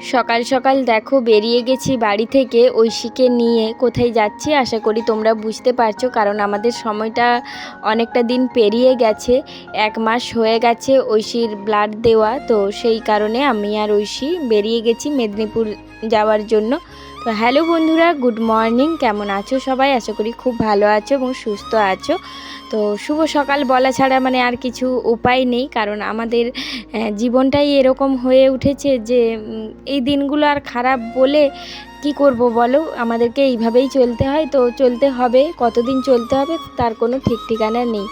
সকাল সকাল দেখো বেরিয়ে গেছি বাড়ি থেকে ঐশীকে নিয়ে। কোথায় যাচ্ছি আশা করি তোমরা বুঝতে পারছো, কারণ আমাদের সময়টা অনেকটা দিন পেরিয়ে গেছে। 1 মাস হয়ে গেছে ঐশীর ব্লাড দেওয়া, তো সেই কারণে আমি আর ঐশী বেরিয়ে গেছি মেদিনীপুর যাওয়ার জন্য। তো হ্যালো বন্ধুরা, গুড মর্নিং, কেমন আছো সবাই? আশা করি খুব ভালো আছো এবং সুস্থ আছো। তো শুভ সকাল বলা ছাড়া আর কিছু উপায় নেই, কারণ আমাদের জীবনটাই এরকম হয়ে উঠেছে যে এই দিনগুলো আর খারাপ বলে কি করব বলো, আমাদেরকে এইভাবেই চলতে হয়, তো চলতে হবে। কতদিন চলতে হবে তার কোনো ঠিক ঠিকানা নেই।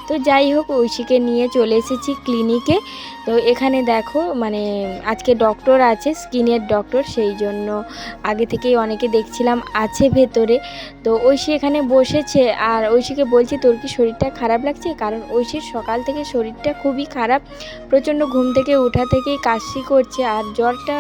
তো যাই হোক, ঐশীকে নিয়ে চলে এসেছি ক্লিনিকে। তো এখানে দেখো আজকে ডক্টর আছে, স্কিনের ডক্টর, সেই জন্য আগে থেকেই অনেকে দেখছিলাম আছে ভেতরে। তো ঐশী এখানে বসেছে আর ঐশীকে বলছি তোর কি শরীরটা খারাপ লাগছে, কারণ ঐশীর সকাল থেকে শরীরটা খুবই খারাপ। প্রচণ্ড ঘুম থেকে ওঠা থেকেই কাশি করছে আর জ্বরটা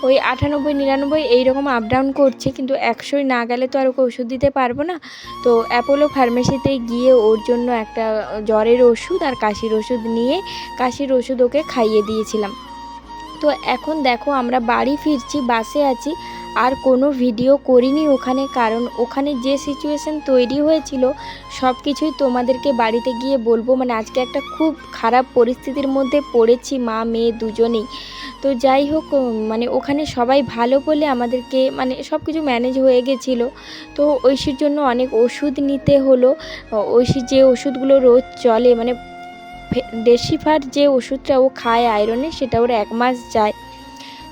ওই 98-99 এইরকম আপ ডাউন করছে, কিন্তু 100 না গেলে তো আর ওকে ওষুধ দিতে পারবো না। তো অ্যাপোলো ফার্মেসিতে গিয়ে ওর জন্য একটা জ্বরের ওষুধ আর কাশির ওষুধ নিয়ে কাশির ওষুধ ওকে খাইয়ে দিয়েছিলাম। তো এখন দেখো আমরা বাড়ি ফিরছি, বাসে আছি, আর কোনো ভিডিও করিনি ওখানে, কারণ ওখানে যে সিচুয়েশান তৈরি হয়েছিল সব কিছুই তোমাদেরকে বাড়িতে গিয়ে বলবো। আজকে একটা খুব খারাপ পরিস্থিতির মধ্যে পড়েছি মা মেয়ে দুজনেই। তো যাই হোক, ওখানে সবাই ভালো বলে আমাদেরকে সব কিছু ম্যানেজ হয়ে গেছিলো। তো ঐশীর জন্য অনেক ওষুধ নিতে হলো। ঐশীর যে ওষুধগুলো রোজ চলে ডেসিফার যে ওষুধটা ও খায় আয়রনের, সেটা ওর 1 মাস যায়।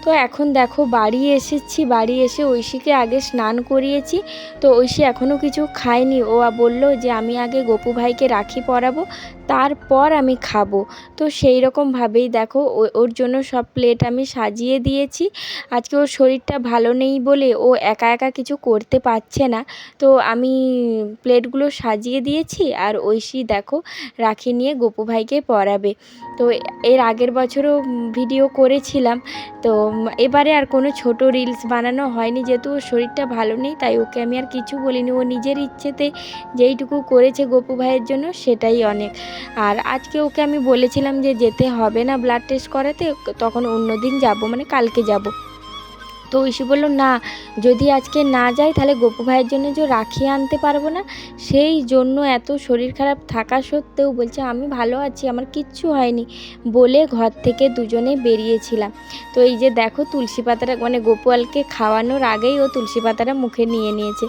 তো এখন দেখো বাড়ি এসেছি, বাড়ি এসে ঐশীকে আগে স্নান করিয়েছি। তো ঐশী এখনও কিছু খায়নি, ও বলল যে আমি আগে গপু ভাইকে রাখি পরাবো, তারপর আমি খাবো। তো সেই রকমভাবেই দেখো ওর জন্য সব প্লেট আমি সাজিয়ে দিয়েছি। আজকে ওর শরীরটা ভালো নেই বলে ও একা একা কিছু করতে পারছে না, তো আমি প্লেটগুলো সাজিয়ে দিয়েছি। আর ঐশী দেখো রাখি নিয়ে গপু ভাইকে পরাবে। তো এর আগের বছরও ভিডিও করেছিলাম, তো এবারে আর কোনো ছোট রিলস বানানো হয়নি, যেহেতু ওর শরীরটা ভালো নেই, তাই ওকে আমি আর কিছু বলিনি। ও নিজের ইচ্ছেতে যেইটুকু করেছে গপু ভাইয়ের জন্য সেটাই অনেক। আর আজকে ওকে আমি বলেছিলাম যে যেতে হবে না ব্লাড টেস্ট করাতে, তখন অন্য দিন যাবো, কালকে যাব। তো ঐশী বললো না, যদি আজকে না যাই তাহলে গপু ভাইয়ের জন্য যে রাখি আনতে পারবো না, সেই জন্য এত শরীর খারাপ থাকা সত্ত্বেও বলছে আমি ভালো আছি, আমার কিচ্ছু হয়নি বলে ঘর থেকে দুজনে বেরিয়েছিলাম। তো এই যে দেখো তুলসী পাতাটা গোপালকে খাওয়ানোর আগেই ও তুলসী পাতাটা মুখে নিয়ে নিয়েছে।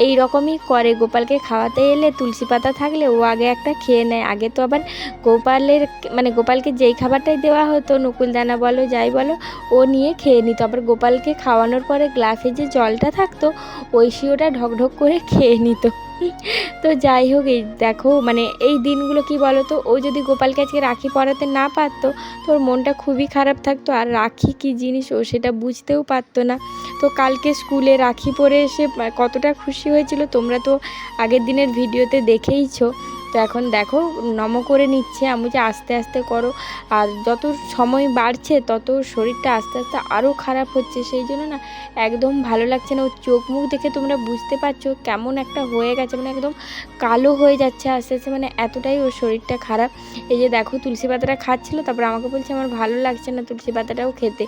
এই রকমই করে, গোপালকে খাওয়াতে এলে তুলসী পাতা থাকলে ও আগে একটা খেয়ে নেয়। আগে তো আবার গোপালকে যেই খাবারটাই দেওয়া হতো, নকুলদানা বলো যাই বলো, ও নিয়ে খেয়ে নিত। আবার গোপালকে খাওয়ানোর পরে গ্লাসে যে জলটা থাকতো, ঐশী ওটা ঢকঢক করে খেয়ে নিত। তো যাই হোক, এই দেখো এই দিনগুলো কি বলো তো, ও যদি গোপালকে আজকে রাখি পরাতে না পারতো তো ওর মনটা খুবই খারাপ থাকতো, আর রাখি কি জিনিস ও সেটা বুঝতেও পারতো না। তো কালকে স্কুলে রাখি পরে এসে কতটা খুশি হয়েছিল তোমরা তো আগের দিনের ভিডিওতে দেখেইছো। তো এখন দেখো নম করে নিচ্ছে, আমি যে আস্তে আস্তে করো, আর যত সময় বাড়ছে তত শরীরটা আস্তে আস্তে আরও খারাপ হচ্ছে, সেই জন্য না একদম ভালো লাগছে না। ওর চোখ মুখ দেখে তোমরা বুঝতে পারছো কেমন একটা হয়ে গেছে, একদম কালো হয়ে যাচ্ছে আস্তে আস্তে, এতটাই ওর শরীরটা খারাপ। এই যে দেখো তুলসী পাতাটা খাচ্ছিলো, তারপর আমাকে বলছে আমার ভালো লাগছে না তুলসী পাতাটাও খেতে।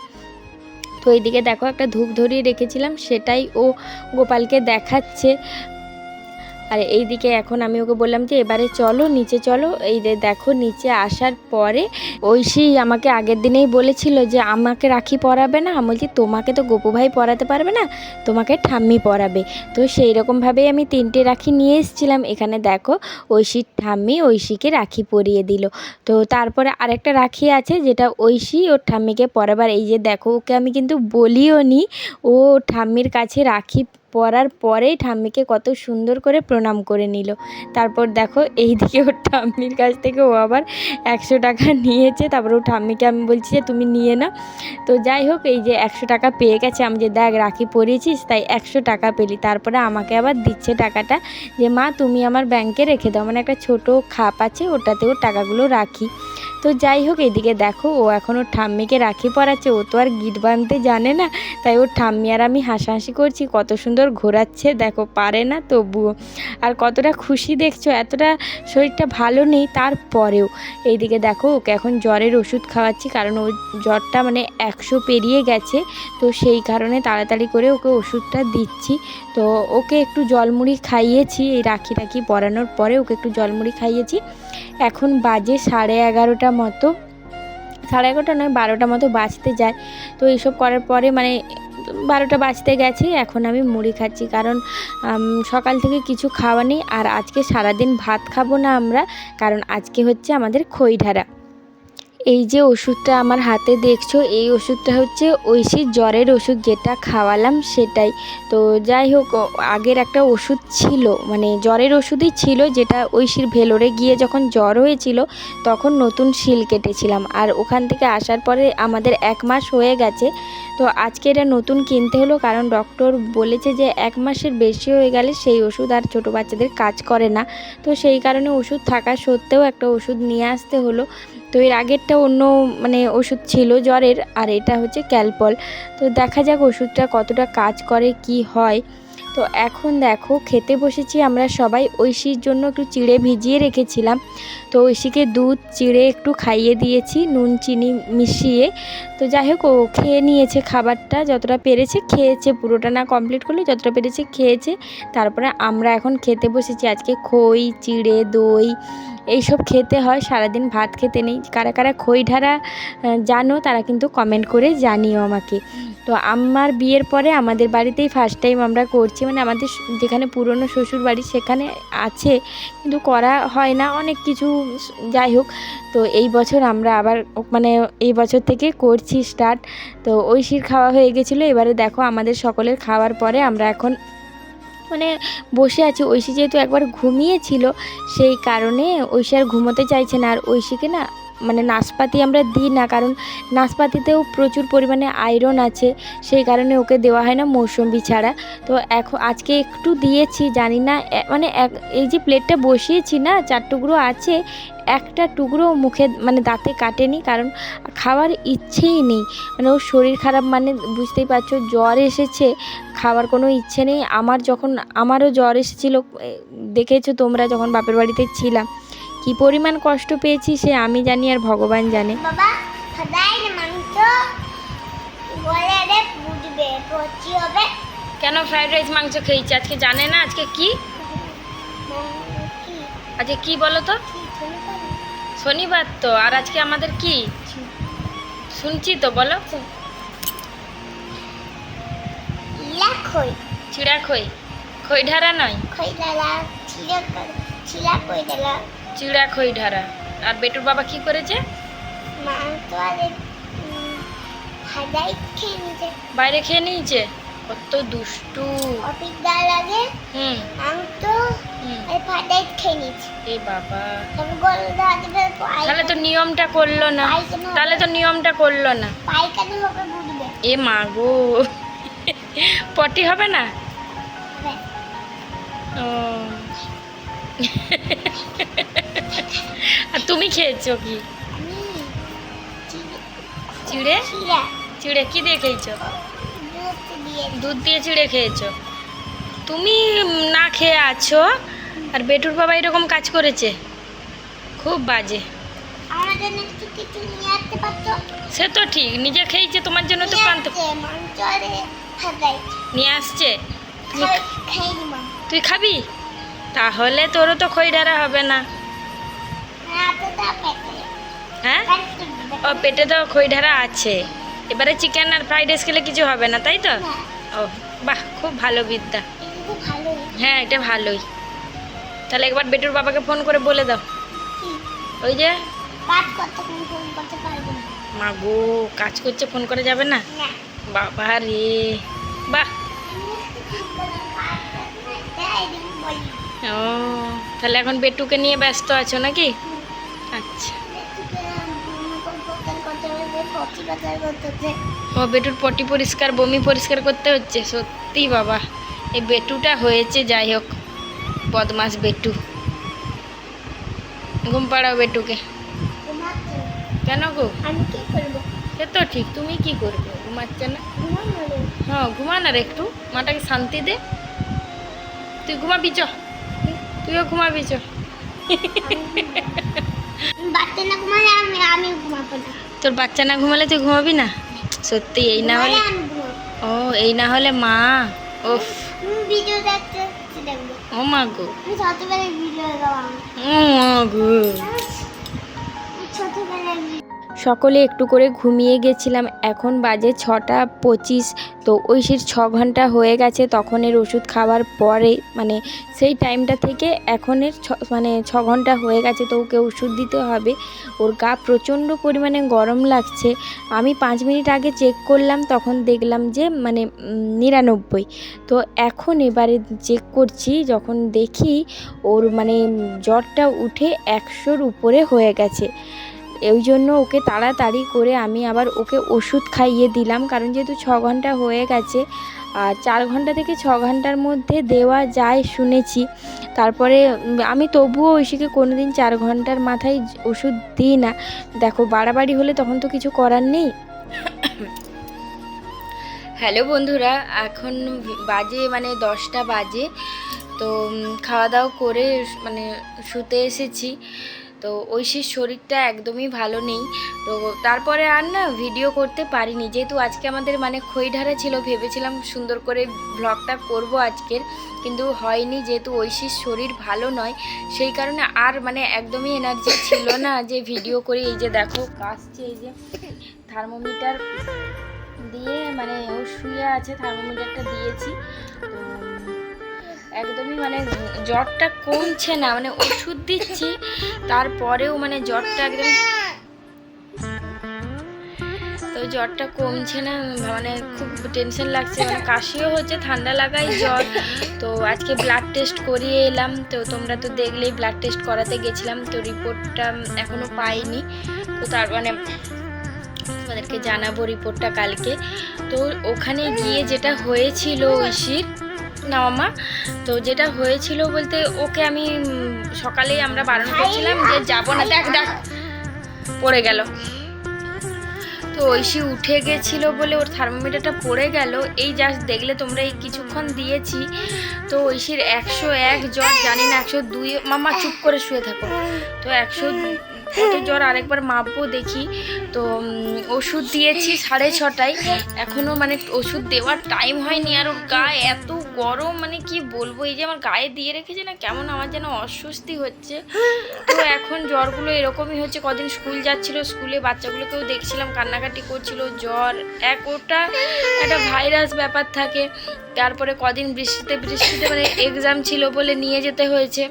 তো এইদিকে দেখো একটা ধূপ ধরিয়ে রেখেছিলাম, সেটাই ও গোপালকে দেখাচ্ছে। আর এইদিকে এখন আমি ওকে বললাম যে এবারে চলো নিচে চলো। এই দেখো নিচে আসার পরে ঐশী আমাকে আগের দিনেই বলেছিল যে আমাকে রাখি পরাবে না, আমি বলছি তোমাকে তো গপু ভাই পরাতে পারবে না, তোমাকে ঠাম্মি পরাবে। তো সেই রকমভাবেই আমি 3টে রাখি নিয়ে এসেছিলাম। এখানে দেখো ঐশীর ঠাম্মি ঐশীকে রাখি পরিয়ে দিল। তো তারপরে আরেকটা রাখি আছে যেটা ঐশী ওর ঠাম্মিকে পরাবার। এই যে দেখো ওকে আমি কিন্তু বলিও নি, ও ঠাম্মির কাছে রাখি পরার পরেই ঠাম্মিকে কত সুন্দর করে প্রণাম করে নিল। তারপর দেখো এইদিকে ওর ঠাম্মির কাছ থেকে ও আবার 100 টাকা নিয়েছে, তারপর ও ঠাম্মিকে আমি বলছি যে তুমি নিয়ে নাও। তো যাই হোক, এই যে 100 টাকা পেয়ে গেছে, আমি যে দেখ রাখি পরিয়েছিস তাই 100 টাকা পেলি। তারপরে আমাকে আবার দিচ্ছে টাকাটা, যে মা তুমি আমার ব্যাংকে রেখে দাও, একটা ছোটো খাপ আছে ওটাতে ওর টাকাগুলো রাখি। তো যাই হোক, এইদিকে দেখো ও এখন ওর ঠাম্মিকে রাখি পরাচ্ছে, ও তো আর গিট বাঁধতে জানে না, তাই ওর ঠাম্মি আর আমি হাসাহাসি করছি, কত সুন্দর সুন্দর ঘোরাচ্ছে, দেখো পারে না তবুও। আর কতটা খুশি দেখছো, এতটা শরীরটা ভালো নেই তারপরেও। এইদিকে দেখো ওকে এখন জ্বরের ওষুধ খাওয়াচ্ছি, কারণ ওর জ্বরটা মানে 100 পেরিয়ে গেছে, তো সেই কারণে তাড়াতাড়ি করে ওকে ওষুধটা দিচ্ছি। তো ওকে একটু জলমুড়ি খাইয়েছি, এই রাখি টাখি পরানোর পরে ওকে একটু জলমুড়ি খাইয়েছি। এখন বাজে 11:30 মতো, 11:30 নয় 12টা মতো বাজতে যায়। তো এইসব করার পরে মানে 12টা বাজতে গেছে, এখন আমি মুড়ি খাচ্ছি, কারণ সকাল থেকে কিছু খাওয়া নেই। আর আজকে সারাদিন ভাত খাবো না আমরা, কারণ আজকে হচ্ছে আমাদের খইঢারা। এই যে ওষুধটা আমার হাতে দেখছো, এই ওষুধটা হচ্ছে ঐশীর জ্বরের ওষুধ, যেটা খাওয়ালাম সেটাই। তো যাই হোক, আগের একটা ওষুধ ছিল, মানে জ্বরের ওষুধই ছিল, যেটা ঐশীর ভেলোরে গিয়ে যখন জ্বর হয়েছিল তখন নতুন শিল কেটেছিলাম, আর ওখান থেকে আসার পরে আমাদের 1 মাস হয়ে গেছে। তো আজকে এটা নতুন কিনতে হলো, কারণ ডক্টর বলেছে যে 1 মাসের বেশি হয়ে গেলে সেই ওষুধ আর ছোটো বাচ্চাদের কাজ করে না। তো সেই কারণে ওষুধ থাকা সত্ত্বেও একটা ওষুধ নিয়ে আসতে হলো। তো এর আগেরটা অন্য মানে ওষুধ ছিল জ্বরের, আর এটা হচ্ছে ক্যালপল। তো দেখা যাক ওষুধটা কতটা কাজ করে, কি হয়। তো এখন দেখো খেতে বসেছি আমরা সবাই। ঐশীর জন্য একটু চিড়ে ভিজিয়ে রেখেছিলাম, তো ঐশীকে দুধ চিড়ে একটু খাইয়ে দিয়েছি নুন চিনি মিশিয়ে। তো যাই হোক ও খেয়ে নিয়েছে খাবারটা, যতটা পেরেছে খেয়েছে, পুরোটা না কমপ্লিট করলে যতটা পেরেছে খেয়েছে। তারপরে আমরা এখন খেতে বসেছি। আজকে খই চিড়ে দই এইসব খেতে হয়, সারাদিন ভাত খেতে নেই। কারা কারা খইঢারা জানো তারা কিন্তু কমেন্ট করে জানিও আমাকে। তো আমার বিয়ের পরে আমাদের বাড়িতেই ফার্স্ট টাইম আমরা করছি, মানে আমাদের যেখানে পুরনো শ্বশুর বাড়ি সেখানে আছে, কিন্তু করা হয় না অনেক কিছু, যাই হোক। তো এই বছর আমরা আবার মানে এই বছর থেকে করছি স্টার্ট। তো ঐশীর খাওয়া হয়ে গেছিলো, এবারে দেখো আমাদের সকলের খাওয়ার পরে আমরা এখন মানে বসে আছি। ঐশী যেহেতু একবার ঘুমিয়েছিল, সেই কারণে ঐশী আর ঘুমোতে চাইছে না। আর ঐশীকে না মানে নাশপাতি আমরা দিই না, কারণ নাশপাতিতেও প্রচুর পরিমাণে আয়রন আছে, সেই কারণে ওকে দেওয়া হয় না মৌসুম্বি ছাড়া। তো এখন আজকে একটু দিয়েছি, জানি না মানে এই যে প্লেটটা বসিয়েছি না 4 টুকরো আছে, একটা টুকরো মুখে মানে দাঁতে কাটেনি, কারণ খাওয়ার ইচ্ছেই নেই। মানে ওর শরীর খারাপ, মানে বুঝতেই পারছো জ্বর এসেছে, খাওয়ার কোনো ইচ্ছে নেই। আমারও জ্বর এসেছিলো, দেখেছো তোমরা যখন বাপের বাড়িতে ছিলাম, কি পরিমাণ কষ্ট পেয়েছি সে আমি জানি আর ভগবান জানে। বাবা খাদাই না মাংস বলে রে বুঝবে পচি হবে। কেন ফ্রাইড রাইস মাংস খেয়েছি আজকে, জানে না আজকে কি? আজকে কি বলো তো? শনিবার তো, আর আজকে আমাদের কি শুনছি তো, বলো। খই চিড়া খই, খইঢারা নয়, খইডালা ছিলা খইডালা চিড়া খইঢারা। আর বেটুর বাবা কি করেছে? মাংস আরে খাদাই খেয়ে নিতে বাইরে খেয়ে নিয়েছে, কত দুষ্টু। অপিদা লাগে মাংস এই ফাদাই খেয়ে নিচ্ছে। এ বাবা, তবে গোল দাদিবে তাহলে তো নিয়মটা করলো না, তাহলে তো নিয়মটা করলো না। পায়খানা হবে বুঝবে। এ মা গো, পটি হবে না? ও আর তুমি খেয়েছো কি? চিড়ে? চিড়ে কি দিয়ে খেয়েছো? দুধ দিয়ে চিড়ে খেয়েছো? তুমি না খেয়ে আছো, আর বেটুর বাবা এরকম কাজ করেছে, খুব বাজে। সে তো ঠিক, নিজে খেয়েছে, তোমার জন্য তো আনতে নিয়ে আসছে। তুই খাবি? তাহলে তোরও তো খইঢারা হবে না। হ্যাঁ, ও পেটে তো খইঢারা আছে। এবারে চিকেন আর ফ্রাইড রাইস খেলে কিছু হবে না, তাই তো? ও বাহ, খুব ভালো বিদ্যা। হ্যাঁ, এটা ভালোই। তাহলে একবার বেটুর বাবাকে ফোন করে বলে দাও, ওই যে মা গো কাজ করছে, ফোন করে যাবে না? বাবা রে, বাহ। ও তাহলে এখন বেটুকে নিয়ে ব্যস্ত আছো নাকি? আচ্ছা, ও বেটুর পটি পরিষ্কার বমি পরিষ্কার করতে হচ্ছে। সত্যি বাবা, এই বেটুটা হয়েছে, যাই হোক বদমাস বেটু। ঘুম পাড়াও বেটুকে। কেন গো? আমি কি করব? সে তো ঠিক, তুমি কি করবে? ঘুমাচ্ছে না? হ্যাঁ ঘুমা না রে, একটু মাটাকে শান্তি দে। তুই ঘুমাবি চ, তুইও ঘুমাবি চ। বাচ্চা না ঘুমালে আমি ঘুমাবো না। তোর বাচ্চা না ঘুমালে তুই ঘুমাবি না? সত্যি এই না হলে, আমি ঘুমাবো। ও এই না হলে মা। ওফ, ভিডিও দেখতে দেখবো। ও মা গো, আমি ছোটবেলায় ভিডিও দেখাবো। ও মা গো। ছোটবেলায় সকলে একটু করে ঘুমিয়ে গেছিলাম। এখন বাজে 6:25। তো ঐশীর 6 ঘন্টা হয়ে গেছে তখনের ওষুধ খাওয়ার পরে, মানে সেই টাইমটা থেকে এখনের 6 ঘন্টা হয়ে গেছে। তো ওকে ওষুধ দিতে হবে। ওর গা প্রচণ্ড পরিমাণে গরম লাগছে। আমি 5 মিনিট আগে চেক করলাম, তখন দেখলাম যে 99। তো এখন এবারে চেক করছি, যখন দেখি ওর জ্বরটা উঠে 100-র উপরে হয়ে গেছে। এই জন্য ওকে তাড়াতাড়ি করে আমি আবার ওকে ওষুধ খাইয়ে দিলাম, কারণ যেহেতু 6 ঘন্টা হয়ে গেছে। আর 4 ঘন্টা থেকে 6 ঘন্টার মধ্যে দেওয়া যায় শুনেছি। তারপরে আমি তবুও ঐশীকে কোনোদিন 4 ঘন্টার মাথায় ওষুধ দিই না। দেখো বাড়াবাড়ি হলে তখন তো কিছু করার নেই। হ্যালো বন্ধুরা, এখন বাজে 10টা বাজে। তো খাওয়া দাওয়া করে শুতে এসেছি। তো ঐশীর শরীরটা একদমই ভালো নেই। তো তারপরে আর না ভিডিও করতে পারিনি, যেহেতু আজকে আমাদের খইঢারা ছিল। ভেবেছিলাম সুন্দর করে ব্লগটা করব আজকের, কিন্তু হয়নি, যেহেতু ঐশীর শরীর ভালো নয়। সেই কারণে আর একদমই এনার্জি ছিল না যে ভিডিও করি। এই যে দেখো কাশছে, এই যে থার্মোমিটার দিয়ে ও শুয়ে আছে, থার্মোমিটারটা দিয়েছি। তো একদমই জ্বরটা কমছে না, ওষুধ দিচ্ছি তারপরেও জ্বরটা একদম, তো জ্বরটা কমছে না। খুব টেনশন লাগছে, কাশিও হচ্ছে, ঠান্ডা লাগাই জ্বর। তো আজকে ব্লাড টেস্ট করিয়ে এলাম। তো তোমরা তো দেখলেই, ব্লাড টেস্ট করাতে গেছিলাম। তো রিপোর্টটা এখনো পাইনি। তো তার তোমাদেরকে জানাবো রিপোর্টটা কালকে। তো ওখানে গিয়ে যেটা হয়েছিল ঐশীর, না মামা, তো যেটা হয়েছিল বলতে, ওকে আমি সকালেই আমরা বারণ করছিলাম যে যাবো না। দেখ দেখ পড়ে গেল। তো ঐশী উঠে গেছিলো বলে ওর থার্মোমিটারটা পড়ে গেল। এই জাস্ট দেখলে তোমরা, এই কিছুক্ষণ দিয়েছি। তো ঐশীর 101 জ্বর, জানি না 102। মামা চুপ করে শুয়ে থাকো। তো 100 কত জ্বর আরেকবার মাপবো দেখি। তো ওষুধ দিয়েছি 6:30টায়, এখনও ওষুধ দেওয়ার টাইম হয়নি। আর ওর গায়ে এত গরম, কি বলবো, এই যে আমার গায়ে দিয়ে রেখেছে না, কেমন আমার যেন অস্বস্তি হচ্ছে। তো এখন জ্বরগুলো এরকমই হচ্ছে। কদিন স্কুল যাচ্ছিল, স্কুলে বাচ্চাগুলোকেও দেখছিলাম কান্নাকাটি করছিল, জ্বর ওটা একটা ভাইরাস ব্যাপার থাকে। তারপরে কদিন বৃষ্টিতে এক্সাম ছিল বলে নিয়ে যেতে হয়েছে।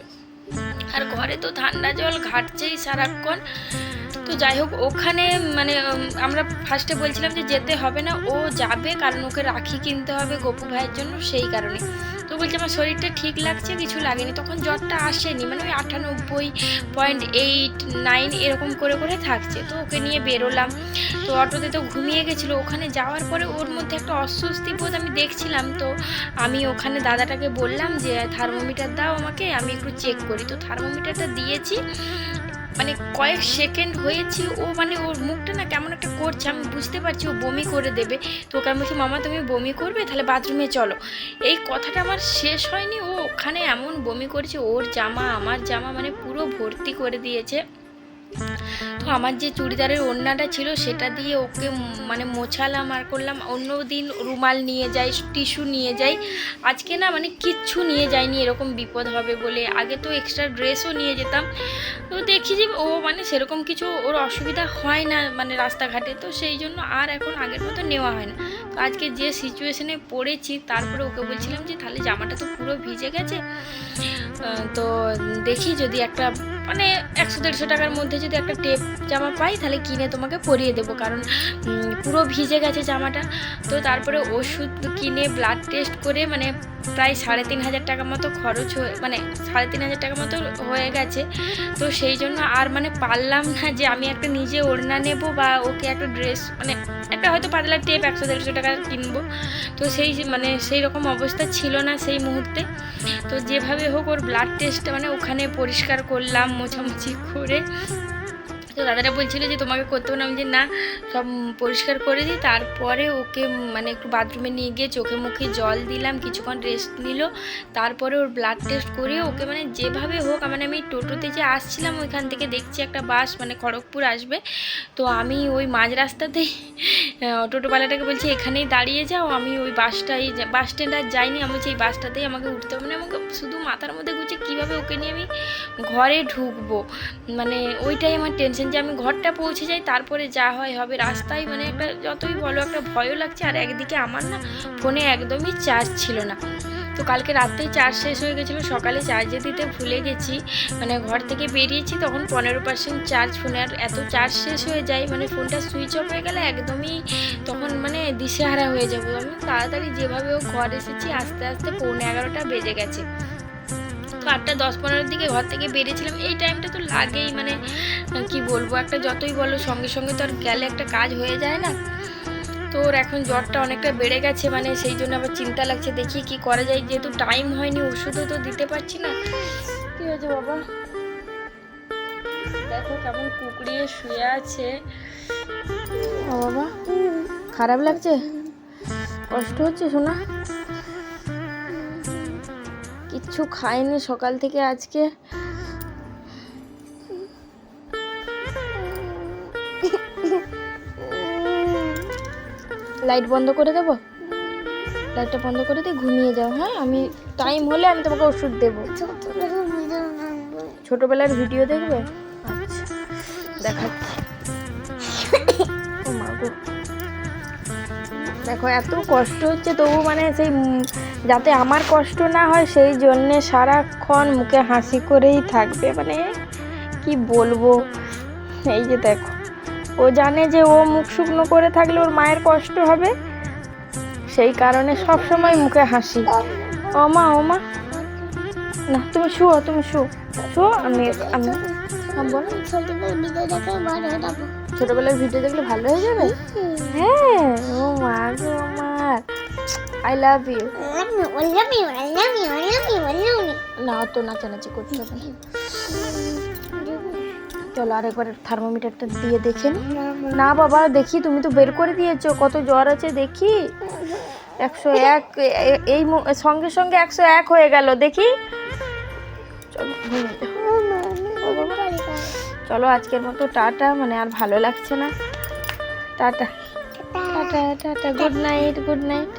আর ঘরে তো ঠান্ডা জল ঘাটছেই সারাক্ষণ। তো যাই হোক, ওখানে আমরা ফার্স্টে বলছিলাম যে যেতে হবে না, ও যাবে, কারণ ওকে রাখি কিনতে হবে গপু ভাইয়ের জন্য, সেই কারণে। তো বলছে আমার শরীরটা ঠিক লাগছে, কিছু লাগেনি। তখন জ্বরটা আসেনি, ওই 98.8-9 এরকম করে করে থাকছে। তো ওকে নিয়ে বেরোলাম। তো অটোতে তো ঘুমিয়ে গেছিলো। ওখানে যাওয়ার পরে ওর মধ্যে একটা অস্বস্তি বোধ আমি দেখছিলাম। তো আমি ওখানে দাদাটাকে বললাম যে থার্মোমিটার দাও আমাকে, আমি একটু চেক করি। তো থার্মোমিটারটা দিয়েছি, কয়েক সেকেন্ড হয়েছি, ও ওর মুখটা না কেমন একটা করছে, আমি বুঝতে পারছি ও বমি করে দেবে। তো ওকে আমি বলছি, মামা তুমি বমি করবে, তাহলে বাথরুমে চলো। এই কথাটা আমার শেষ হয়নি, ও ওখানে এমন বমি করেছে, ওর জামা আমার জামা পুরো ভর্তি করে দিয়েছে। তো আমার যে চুড়িদারের ওড়নাটা ছিল সেটা দিয়ে ওকে মোছালাম আর করলাম। অন্য দিন রুমাল নিয়ে যাই, টিস্যু নিয়ে যাই, আজকে না কিচ্ছু নিয়ে যাইনি, এরকম বিপদ হবে বলে। আগে তো এক্সট্রা ড্রেসও নিয়ে যেতাম। তো দেখি যে ও সেরকম কিছু ওর অসুবিধা হয় না রাস্তাঘাটে। তো সেই জন্য আর এখন আগের মতো নেওয়া হয় না। তো আজকে যে সিচুয়েশনে পড়েছি, তারপরে ওকে বলছিলাম যে তাহলে জামাটা তো পুরো ভিজে গেছে, তো দেখি যদি একটা 100-150 টাকার মধ্যে যদি একটা টেপ জামা পাই, তাহলে কিনে তোমাকে পরিয়ে দেবো, কারণ পুরো ভিজে গেছে জামাটা। তো তারপরে ওষুধ কিনে ব্লাড টেস্ট করে প্রায় 3,500 টাকা মতো খরচ হয়ে 3,500 টাকা মতো হয়ে গেছে। তো সেই জন্য আর পারলাম না যে আমি একটা নিজে ওড়না নেব বা ওকে একটা ড্রেস একটা হয়তো পাতলা টেপ 100-150 টাকা কিনবো। তো সেই রকম অবস্থা ছিল না সেই মুহূর্তে। তো যেভাবে হোক ওর ব্লাড টেস্ট ওখানে পরিষ্কার করলাম, মোছামুছি করে তো দাদারা বলছিল যে তোমাকে করতে হবে না, আমি যে না সব পরিষ্কার করে দিই। তারপরে ওকে মানে একটু বাথরুমে নিয়ে গিয়ে চোখে মুখে জল দিলাম, কিছুক্ষণ রেস্ট নিল। তারপরে ওর ব্লাড টেস্ট করিয়ে ওকে মানে যেভাবে হোক, মানে আমি টোটোতে যে আসছিলাম ওইখান থেকে দেখছি একটা বাস মানে খড়গপুর আসবে, তো আমি ওই মাঝ রাস্তাতেই টোটোওয়ালাটাকে বলছি এখানেই দাঁড়িয়ে যাও, আমি ওই বাসটাই বাস স্ট্যান্ড আর যাইনি, আমি বলছি এই বাসটাতেই আমাকে উঠতে হবে। মানে আমাকে শুধু মাথার মধ্যে ঘুরছে কীভাবে ওকে নিয়ে আমি ঘরে ঢুকবো, মানে ওইটাই আমার টেনশন যে আমি ঘরটা পৌঁছে যাই, তারপরে যা হয় হবে। রাস্তায় মানে একটা যতই বলো একটা ভয়ও লাগছে, আর একদিকে আমার না ফোনে একদমই চার্জ ছিল না। তো কালকে রাত্রেই চার্জ শেষ হয়ে গেছিলো, সকালে চার্জে দিতে ভুলে গেছি, মানে ঘর থেকে বেরিয়েছি তখন 15% চার্জ ফোনে, আর এত চার্জ শেষ হয়ে যায় মানে ফোনটা সুইচ অফ হয়ে গেলে একদমই তখন মানে দিশেহারা হয়ে যাবো। আমি তাড়াতাড়ি যেভাবে ও ঘর এসেছি, আস্তে আস্তে 11:45 বেজে গেছে। তো 8:10-15 দিকে ঘর থেকে বেরিয়েছিলাম। এই টাইমটা তো লাগেই, মানে কি বলবো, একটা যতই বলো সঙ্গে সঙ্গে তো আর গেলে একটা কাজ হয়ে যায় না। তো ওর এখন জ্বরটা অনেকটা বেড়ে গেছে, মানে সেই জন্য আবার চিন্তা লাগছে, দেখি কি করা যায়, যেহেতু টাইম হয়নি ওষুধও তো দিতে পারছি না। কি হয়েছে বাবা, দেখো কেমন কুকড়িয়ে শুয়ে আছে। ও বাবা, খারাপ লাগছে, কষ্ট হচ্ছে শোনা? কিচ্ছু খায়নি সকাল থেকে আজকে। লাইট বন্ধ করে দেবো? লাইটটা বন্ধ করে দিয়ে ঘুমিয়ে যাও। হ্যাঁ, আমি টাইম হলে আমি তোমাকে ওষুধ দেবো। ছোটবেলার ভিডিও দেখবে? আচ্ছা দেখাচ্ছি। ও মা গো, দেখো এত কষ্ট হচ্ছে তবু মানে সেই যাতে আমার কষ্ট না হয় সেই জন্যে সারাক্ষণ মুখে হাসি করেই থাকবে, মানে কি বলবো। এই যে দেখো, ও জানে যে ও মুখ শুকনো করে থাকলে ওর মায়ের কষ্ট হবে, সেই কারণে সব সময় মুখে হাসি। ও মা না, তুমি শুও, তুমি শুও। আমি বলো, ছোটবেলার ভিডিও দেখলে ভালো হয়ে যাবে। হ্যাঁ, ও মা গো আমার, আই লাভ ইউ। না তো নাচানাচি করতে হবে না। চলো আরেকবার থার্মোমিটারটা দিয়ে দেখে না বাবা, দেখি তুমি তো বের করে দিয়েছো কত জ্বর আছে, দেখি 101, এই সঙ্গে সঙ্গে 101 হয়ে গেল, দেখি। চলো চলো আজকের মতো টাটা, মানে আর ভালো লাগছে না। Tata tata tata, good night, good night.